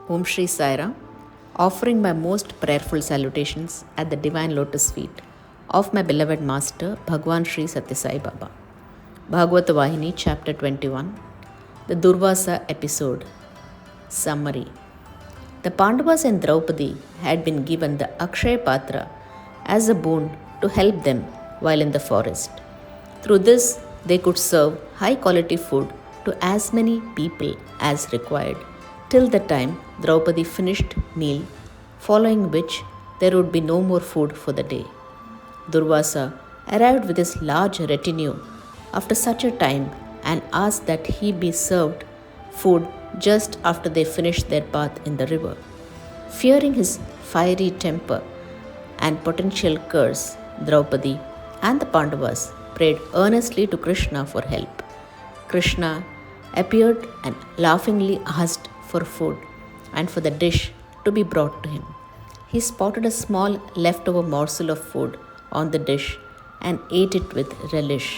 Om Shri Sai Ram, offering my most prayerful salutations at the divine lotus feet of my beloved master Bhagwan Sri Satya Sai Baba. Bhagavata Vahini, Chapter 21, the Durvasa episode. Summary. The Pandavas and Draupadi had been given the Akshaya Patra as a boon to help them while in the forest. Through this, they could serve high quality food to as many people as required till the time Draupadi finished meal, following which there would be no more food for the day. Durvasa arrived with his large retinue after such a time and asked that he be served food just after they finished their bath in the river. Fearing his fiery temper and potential curse, Draupadi and the Pandavas prayed earnestly to Krishna for help. Krishna appeared and laughingly asked for food and for the dish to be brought to him. He spotted a small leftover morsel of food on the dish and ate it with relish.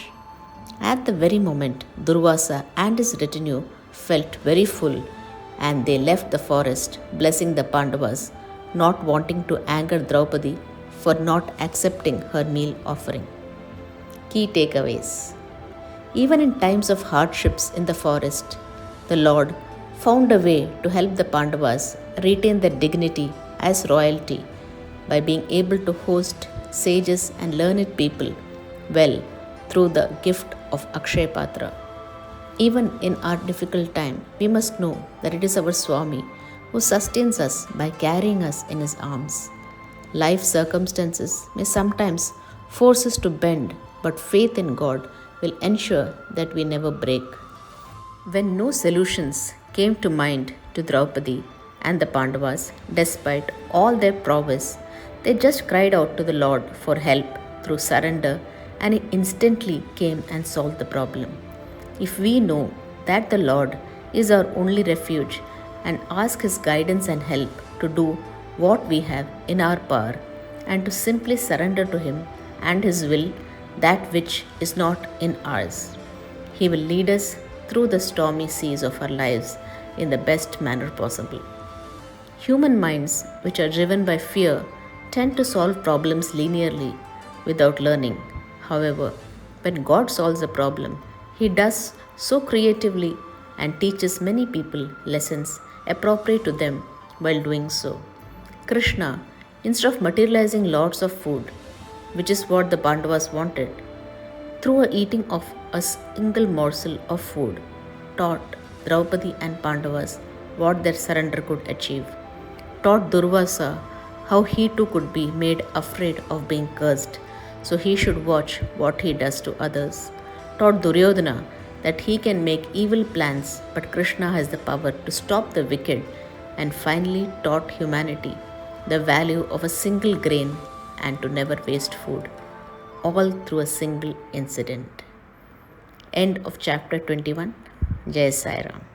At the very moment, Durvasa and his retinue felt very full and they left the forest, blessing the Pandavas, not wanting to anger Draupadi for not accepting her meal offering. Key takeaways. Even in times of hardships in the forest, the Lord found a way to help the Pandavas retain their dignity as royalty by being able to host sages and learned people well through the gift of Akshaya Patra. Even in our difficult time, we must know that it is our Swami who sustains us by carrying us in his arms. Life circumstances may sometimes force us to bend, but faith in God will ensure that we never break. When no solutions came to mind to Draupadi and the Pandavas, despite all their prowess, they just cried out to the Lord for help through surrender, and he instantly came and solved the problem. If we know that the Lord is our only refuge and ask his guidance and help to do what we have in our power and to simply surrender to him and his will that which is not in ours, he will lead us through the stormy seas of our lives in the best manner possible. Human minds, which are driven by fear, tend to solve problems linearly without learning. However, when God solves a problem, he does so creatively and teaches many people lessons appropriate to them while doing so. Krishna, instead of materializing lots of food, which is what the Pandavas wanted, through a eating of a single morsel of food, taught Draupadi and Pandavas what their surrender could achieve, taught Durvasa how he too could be made afraid of being cursed, so he should watch what he does to others, taught Duryodhana that he can make evil plans but Krishna has the power to stop the wicked, and finally taught humanity the value of a single grain and to never waste food, all through a single incident. End of chapter 21. Jai Sai Ram.